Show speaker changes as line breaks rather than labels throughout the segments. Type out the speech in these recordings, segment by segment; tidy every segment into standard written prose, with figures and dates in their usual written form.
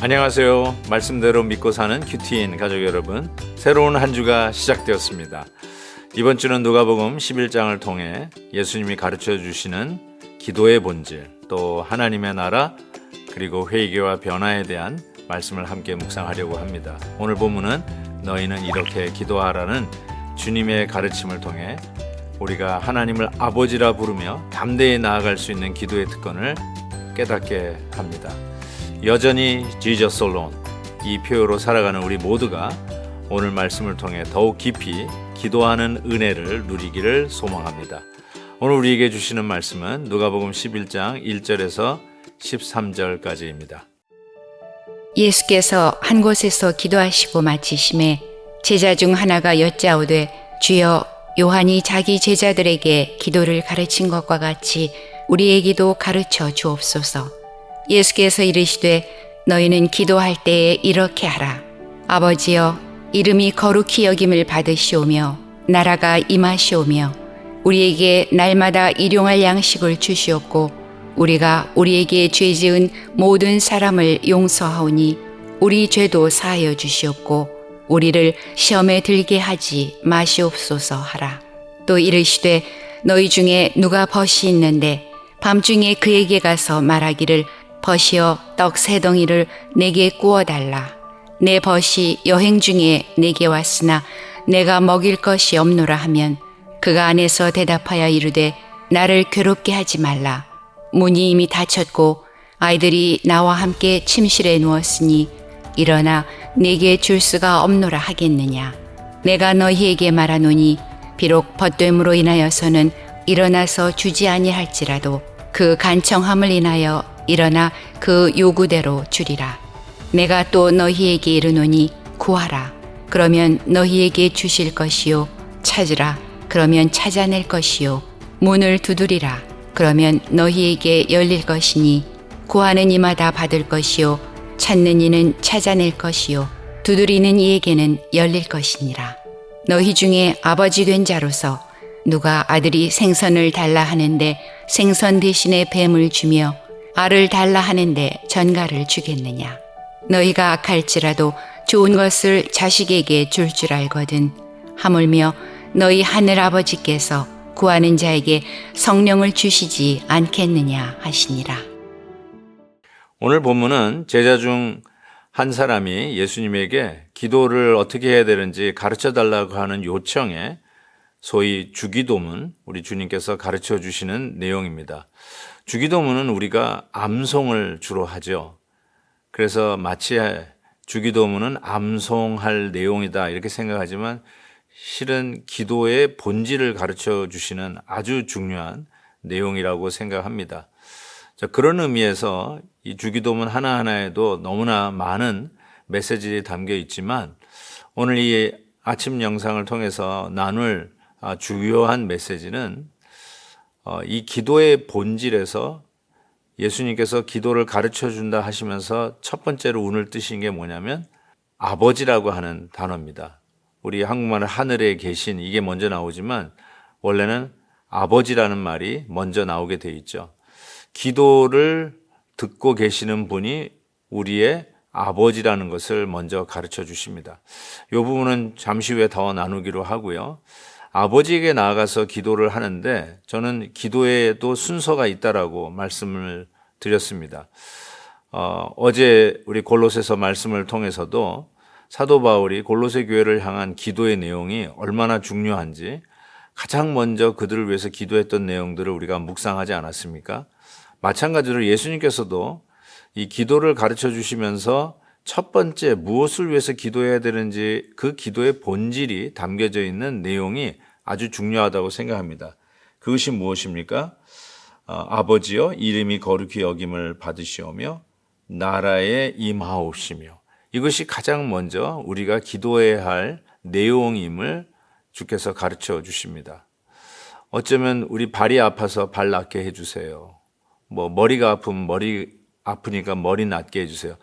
안녕하세요. 말씀대로 믿고 사는 큐티인 가족 여러분, 새로운 한 주가 시작되었습니다. 이번 주는 누가복음 11장을 통해 예수님이 가르쳐 주시는 기도의 본질, 또 하나님의 나라, 그리고 회개와 변화에 대한 말씀을 함께 묵상하려고 합니다. 오늘 본문은 너희는 이렇게 기도하라는 주님의 가르침을 통해 우리가 하나님을 아버지라 부르며 담대히 나아갈 수 있는 기도의 특권을 깨닫게 합니다. 여전히 Jesus alone, 이 표현으로 살아가는 우리 모두가 오늘 말씀을 통해 더욱 깊이 기도하는 은혜를 누리기를 소망합니다. 오늘 우리에게 주시는 말씀은 누가복음 11장 1절에서 13절까지입니다.
예수께서 한 곳에서 기도하시고 마치심에 제자 중 하나가 여짜오되 주여, 요한이 자기 제자들에게 기도를 가르친 것과 같이 우리에게도 가르쳐 주옵소서. 예수께서 이르시되 너희는 기도할 때에 이렇게 하라. 아버지여, 이름이 거룩히 여김을 받으시오며 나라가 임하시오며 우리에게 날마다 일용할 양식을 주시옵고 우리가 우리에게 죄 지은 모든 사람을 용서하오니 우리 죄도 사하여 주시옵고 우리를 시험에 들게 하지 마시옵소서 하라. 또 이르시되 너희 중에 누가 벗이 있는데 밤중에 그에게 가서 말하기를 벗이여 떡 3덩이를 내게 구워달라. 내 벗이 여행 중에 내게 왔으나 내가 먹일 것이 없노라 하면 그가 안에서 대답하여 이르되 나를 괴롭게 하지 말라. 문이 이미 닫혔고 아이들이 나와 함께 침실에 누웠으니 일어나 내게 줄 수가 없노라 하겠느냐. 내가 너희에게 말하노니 비록 벗됨으로 인하여서는 일어나서 주지 아니할지라도 그 간청함을 인하여 일어나 그 요구대로 주리라. 내가 또 너희에게 이르노니 구하라. 그러면 너희에게 주실 것이요. 찾으라. 그러면 찾아낼 것이요. 문을 두드리라. 그러면 너희에게 열릴 것이니 구하는 이마다 받을 것이요. 찾는 이는 찾아낼 것이요. 두드리는 이에게는 열릴 것이니라. 너희 중에 아버지 된 자로서 누가 아들이 생선을 달라 하는데 생선 대신에 뱀을 주며 알을 달라 하는데 전갈을 주겠느냐. 너희가 악할지라도 좋은 것을 자식에게 줄 줄 알거든 하물며 너희 하늘 아버지께서 구하는 자에게 성령을 주시지 않겠느냐 하시니라.
오늘 본문은 제자 중 한 사람이 예수님에게 기도를 어떻게 해야 되는지 가르쳐 달라고 하는 요청에 소위 주기도문, 우리 주님께서 가르쳐 주시는 내용입니다. 주기도문은 우리가 암송을 주로 하죠. 그래서 마치 주기도문은 암송할 내용이다 이렇게 생각하지만 실은 기도의 본질을 가르쳐 주시는 아주 중요한 내용이라고 생각합니다. 자, 그런 의미에서 이 주기도문 하나하나에도 너무나 많은 메시지가 담겨 있지만 오늘 이 아침 영상을 통해서 나눌 주요한 메시지는 이 기도의 본질에서 예수님께서 기도를 가르쳐 준다 하시면서 첫 번째로 운을 뜨신 게 뭐냐면 아버지라고 하는 단어입니다. 우리 한국말은 하늘에 계신 이게 먼저 나오지만 원래는 아버지라는 말이 먼저 나오게 돼 있죠. 기도를 듣고 계시는 분이 우리의 아버지라는 것을 먼저 가르쳐 주십니다. 이 부분은 잠시 후에 더 나누기로 하고요. 아버지에게 나아가서 기도를 하는데 저는 기도에도 순서가 있다라고 말씀을 드렸습니다. 어제 우리 골로새서 말씀을 통해서도 사도 바울이 골로새 교회를 향한 기도의 내용이 얼마나 중요한지 가장 먼저 그들을 위해서 기도했던 내용들을 우리가 묵상하지 않았습니까? 마찬가지로 예수님께서도 이 기도를 가르쳐 주시면서 첫 번째 무엇을 위해서 기도해야 되는지 그 기도의 본질이 담겨져 있는 내용이 아주 중요하다고 생각합니다. 그것이 무엇입니까? 아버지여, 이름이 거룩히 여김을 받으시오며 나라에 임하옵시며, 이것이 가장 먼저 우리가 기도해야 할 내용임을 주께서 가르쳐 주십니다. 어쩌면 우리 발이 아파서 발 낫게 해주세요. 머리가 아프면 머리 아프니까 머리 낫게 해주세요.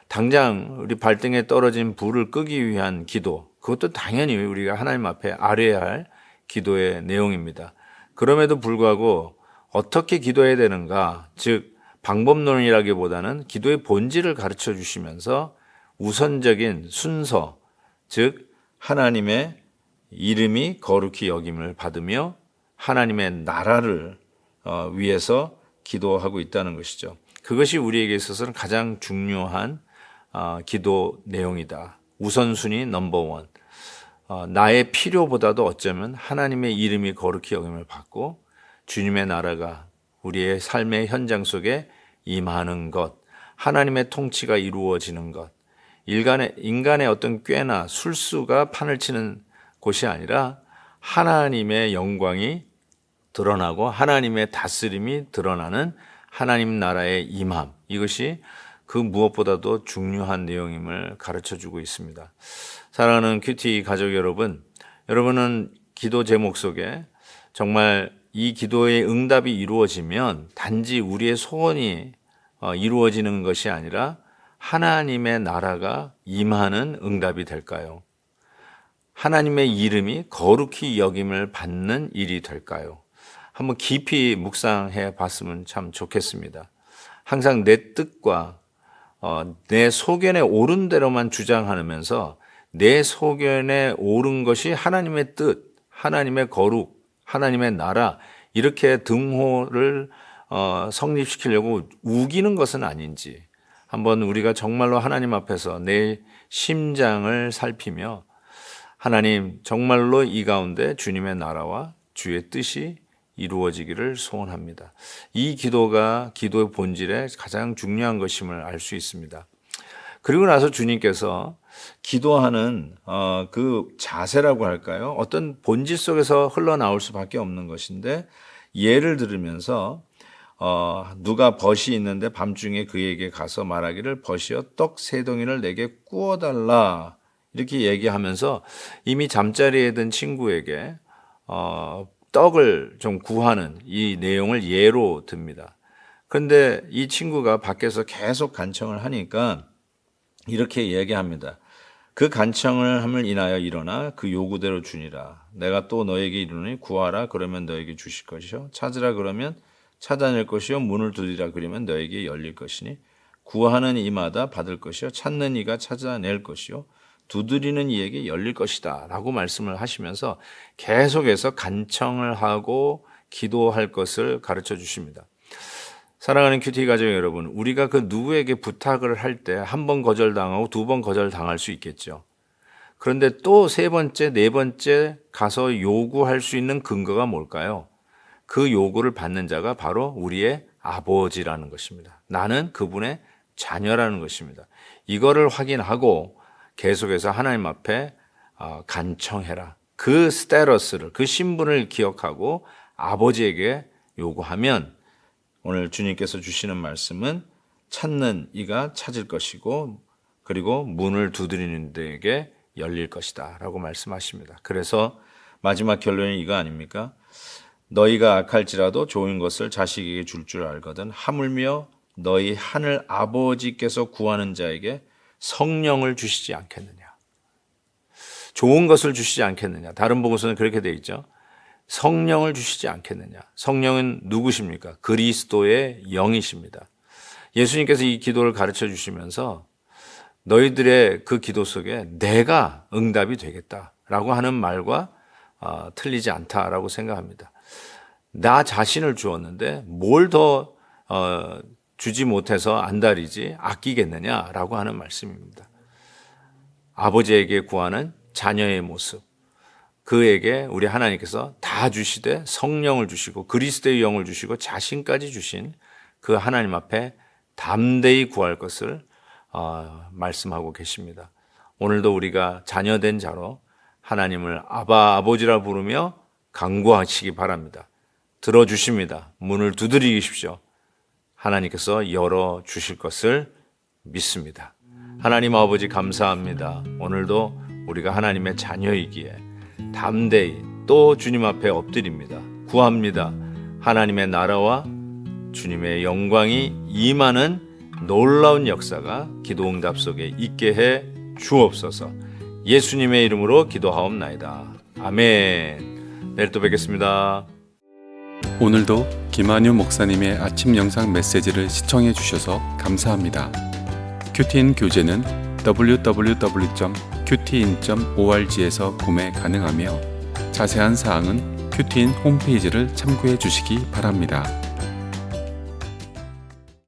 당장 우리 발등에 떨어진 불을 끄기 위한 기도, 그것도 당연히 우리가 하나님 앞에 아뢰야 할 기도의 내용입니다. 그럼에도 불구하고 어떻게 기도해야 되는가, 즉 방법론이라기보다는 기도의 본질을 가르쳐 주시면서 우선적인 순서, 즉 하나님의 이름이 거룩히 여김을 받으며 하나님의 나라를 위해서 기도하고 있다는 것이죠. 그것이 우리에게 있어서는 가장 중요한 기도 내용이다. 우선순위 넘버원. 나의 필요보다도 어쩌면 하나님의 이름이 거룩히 여김을 받고 주님의 나라가 우리의 삶의 현장 속에 임하는 것, 하나님의 통치가 이루어지는 것, 인간의 어떤 꾀나 술수가 판을 치는 곳이 아니라 하나님의 영광이 드러나고 하나님의 다스림이 드러나는 하나님 나라의 임함, 이것이 그 무엇보다도 중요한 내용임을 가르쳐주고 있습니다. 사랑하는 큐티 가족 여러분, 여러분은 기도 제목 속에 정말 이 기도의 응답이 이루어지면 단지 우리의 소원이 이루어지는 것이 아니라 하나님의 나라가 임하는 응답이 될까요? 하나님의 이름이 거룩히 여김을 받는 일이 될까요? 한번 깊이 묵상해 봤으면 참 좋겠습니다. 항상 내 뜻과 내 소견에 옳은 대로만 주장하면서 내 소견에 옳은 것이 하나님의 뜻, 하나님의 거룩, 하나님의 나라, 이렇게 등호를 성립시키려고 우기는 것은 아닌지 한번 우리가 정말로 하나님 앞에서 내 심장을 살피며 하나님, 정말로 이 가운데 주님의 나라와 주의 뜻이 이루어지기를 소원합니다. 이 기도가 기도의 본질에 가장 중요한 것임을 알 수 있습니다. 그리고 나서 주님께서 기도하는 그 자세라고 할까요? 어떤 본질 속에서 흘러나올 수밖에 없는 것인데, 예를 들으면서 누가 벗이 있는데 밤중에 그에게 가서 말하기를 벗이여 떡 세 덩이를 내게 구워달라, 이렇게 얘기하면서 이미 잠자리에 든 친구에게 떡을 좀 구하는 이 내용을 예로 듭니다. 그런데 이 친구가 밖에서 계속 간청을 하니까 이렇게 얘기합니다. 그 간청을 함을 인하여 일어나 그 요구대로 주니라. 내가 또 너에게 이르노니 구하라 그러면 너에게 주실 것이요, 찾으라 그러면 찾아낼 것이요, 문을 두드리라 그러면 너에게 열릴 것이니 구하는 이마다 받을 것이요, 찾는 이가 찾아낼 것이요, 두드리는 이에게 열릴 것이다 라고 말씀을 하시면서 계속해서 간청을 하고 기도할 것을 가르쳐 주십니다. 사랑하는 큐티 가족 여러분, 우리가 그 누구에게 부탁을 할 때 한 번 거절당하고 두 번 거절당할 수 있겠죠. 그런데 또 세 번째, 네 번째 가서 요구할 수 있는 근거가 뭘까요? 그 요구를 받는 자가 바로 우리의 아버지라는 것입니다. 나는 그분의 자녀라는 것입니다. 이거를 확인하고 계속해서 하나님 앞에 간청해라. 그 스테러스를, 그 신분을 기억하고 아버지에게 요구하면 오늘 주님께서 주시는 말씀은 찾는 이가 찾을 것이고 그리고 문을 두드리는 데에게 열릴 것이다 라고 말씀하십니다. 그래서 마지막 결론이 이거 아닙니까? 너희가 악할지라도 좋은 것을 자식에게 줄 줄 알거든 하물며 너희 하늘 아버지께서 구하는 자에게 성령을 주시지 않겠느냐. 좋은 것을 주시지 않겠느냐. 다른 복음서는 그렇게 되어 있죠. 성령을 주시지 않겠느냐. 성령은 누구십니까? 그리스도의 영이십니다. 예수님께서 이 기도를 가르쳐 주시면서 너희들의 그 기도 속에 내가 응답이 되겠다라고 하는 말과 틀리지 않다라고 생각합니다. 나 자신을 주었는데 뭘 더 주지 못해서 안달이지 아끼겠느냐라고 하는 말씀입니다. 아버지에게 구하는 자녀의 모습, 그에게 우리 하나님께서 다 주시되 성령을 주시고 그리스도의 영을 주시고 자신까지 주신 그 하나님 앞에 담대히 구할 것을 말씀하고 계십니다. 오늘도 우리가 자녀된 자로 하나님을 아바 아버지라 부르며 간구하시기 바랍니다. 들어주십니다. 문을 두드리십시오. 하나님께서 열어주실 것을 믿습니다. 하나님 아버지 감사합니다. 오늘도 우리가 하나님의 자녀이기에 담대히 또 주님 앞에 엎드립니다. 구합니다. 하나님의 나라와 주님의 영광이 임하는 놀라운 역사가 기도응답 속에 있게 해 주옵소서. 예수님의 이름으로 기도하옵나이다. 아멘. 내일 또 뵙겠습니다.
오늘도 김한유 목사님의 아침 영상 메시지를 시청해 주셔서 감사합니다. 큐티인 교재는 www.qtin.org에서 구매 가능하며 자세한 사항은 큐티인 홈페이지를 참고해 주시기 바랍니다.